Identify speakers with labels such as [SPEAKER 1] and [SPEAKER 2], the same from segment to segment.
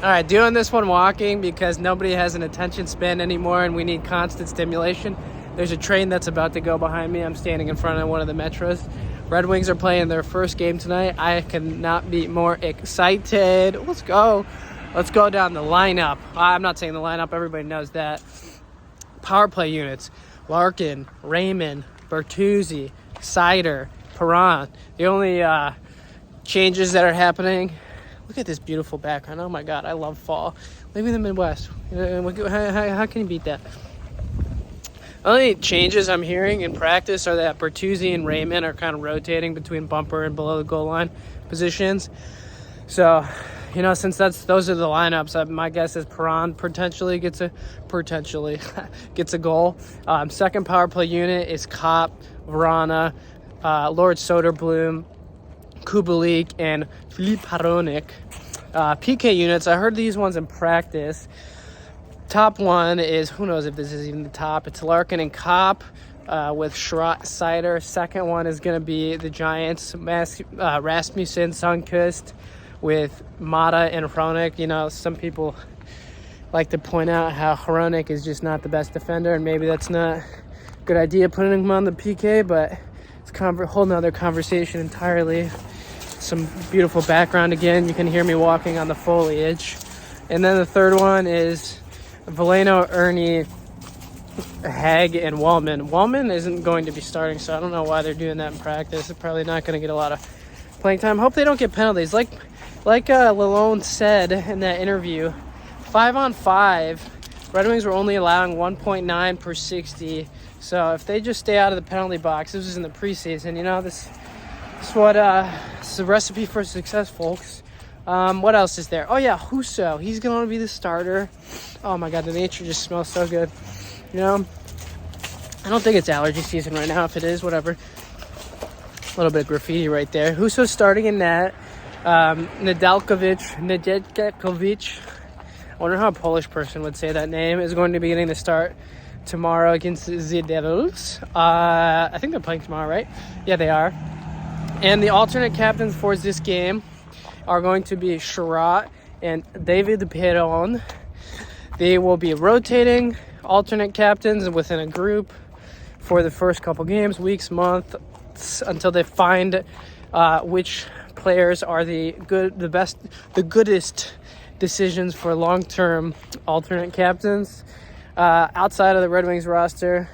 [SPEAKER 1] All right, doing this one walking because nobody has an attention span anymore and we need constant stimulation. There's a train that's about to go behind me. I'm standing in front of one of the metros. Red Wings are playing their first game tonight. I cannot be more excited. Let's go. Let's go down the lineup. I'm not saying the lineup. Everybody knows that. Power play units. Larkin, Raymond, Bertuzzi, Seider, Perron. The only changes that are happening. Look at this beautiful background. Oh, my God. I love fall. Living in the Midwest. How can you beat that? The only changes I'm hearing in practice are that Bertuzzi and Raymond are kind of rotating between bumper and below the goal line positions. So, since those are the lineups, my guess is Perron potentially gets a goal. Second power play unit is Kopp, Vrana, Lord Soderblom, Kubalik, and Filip Hronek. PK units, I heard these ones in practice. Top one is, who knows if this is even the top, it's Larkin and Kopp with Seider. Second one is going to be the Giants, Rasmussen, Sundqvist with Mata and Hronek. Some people like to point out how Hronek is just not the best defender, and maybe that's not a good idea putting him on the PK, but it's a whole nother conversation entirely. Some beautiful background again. You can hear me walking on the foliage. And then the third one is Veleno, Ernie, Hag, and Wallman. Wallman isn't going to be starting, so I don't know why they're doing that in practice. They're probably not going to get a lot of playing time. Hope they don't get penalties. Like Lalone said in that interview, 5-on-5, Red Wings were only allowing 1.9 per 60. So if they just stay out of the penalty box, this was in the preseason, this is what it's the recipe for success, folks. What else is there? Oh, yeah, Husso. He's going to be the starter. Oh, my God, the nature just smells so good. I don't think it's allergy season right now. If it is, whatever. A little bit of graffiti right there. Husso's starting in net. Nedeljkovic. I wonder how a Polish person would say that name. Is going to be getting the start tomorrow against the Devils. I think they're playing tomorrow, right? Yeah, they are. And the alternate captains for this game are going to be Sherratt and David Perron. They will be rotating alternate captains within a group for the first couple games, weeks, months, until they find which players are the goodest decisions for long-term alternate captains. Outside of the Red Wings roster,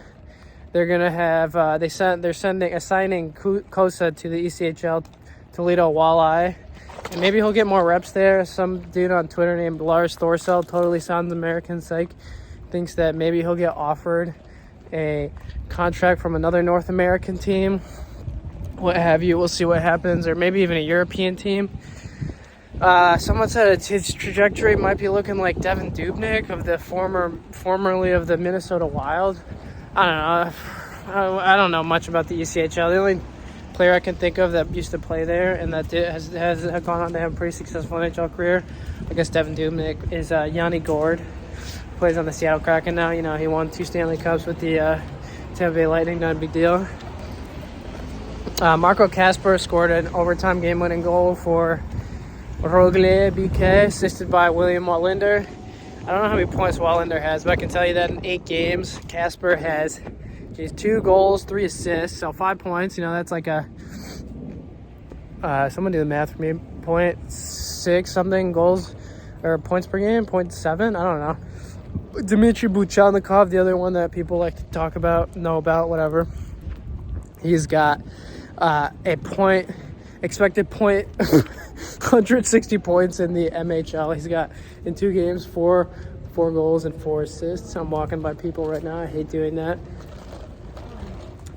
[SPEAKER 1] they're gonna have assigning Kosa to the ECHL Toledo Walleye, and maybe he'll get more reps there. Some dude on Twitter named Lars Thorsell, totally sounds American psych, thinks that maybe he'll get offered a contract from another North American team, what have you. We'll see what happens, or maybe even a European team. Someone said his trajectory might be looking like Devin Dubnyk of the formerly of the Minnesota Wild. I don't know. I don't know much about the ECHL. The only player I can think of that used to play there and that has gone on to have a pretty successful NHL career, I guess Devin Dubnyk, is Yanni Gourde. Plays on the Seattle Kraken now. He won 2 Stanley Cups with the Tampa Bay Lightning. Not a big deal. Marco Kasper scored an overtime game-winning goal for Rögle BK, assisted by William Wallinder. I don't know how many points Wallinder has, but I can tell you that in 8 games, Kasper has 2 goals, 3 assists, so 5 points. That's like a someone do the math for me. 0.6 something goals or points per game, 0.7. I don't know. Dmitry Buchelnikov, the other one that people like to talk about, know about, whatever. He's got expected point 160 points in the MHL. He's got in 2 games 4 goals and 4 assists. I'm walking by people right now. I hate doing that.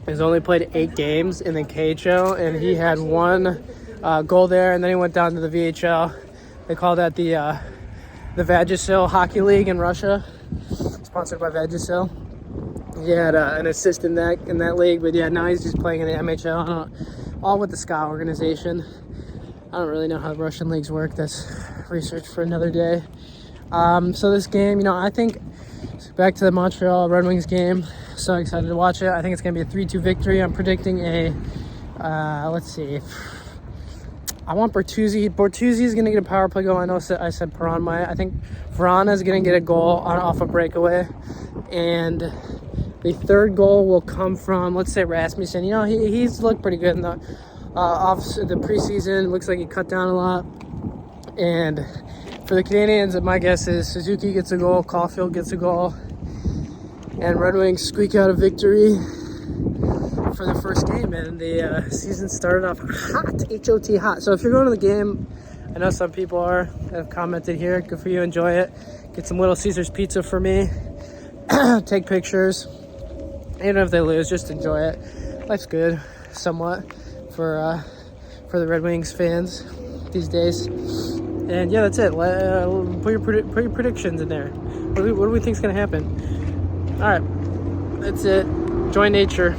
[SPEAKER 1] He's only played 8 games in the KHL, and he had 1 goal there, and then he went down to the VHL. They call that the Vagisil Hockey League in Russia, sponsored by Vagisil. He had an assist in that league, but yeah, now he's just playing in the MHL, all with the SKA organization. I don't really know how Russian leagues work. That's research for another day. So this game, I think, back to the Montreal Red Wings game. So excited to watch it. I think it's going to be a 3-2 victory. I'm predicting a, I want Bertuzzi. Bertuzzi is going to get a power play goal. I know I said Perron might. I think Vrana is going to get a goal off a breakaway. And the third goal will come from, let's say, Rasmussen. You know, he's looked pretty good in the preseason. Looks like he cut down a lot. And for the Canadians, my guess is Suzuki gets a goal, Caulfield gets a goal, and Red Wings squeak out a victory for the first game. And the season started off hot, H-O-T, hot. So if you're going to the game, I know some people have commented here. Good for you, enjoy it. Get some Little Caesars pizza for me. Take pictures. Even if they lose, just enjoy it. Life's good, somewhat, for the Red Wings fans these days. And yeah, that's it. Put your predictions in there. What do we think is going to happen? All right, that's it. Enjoy nature.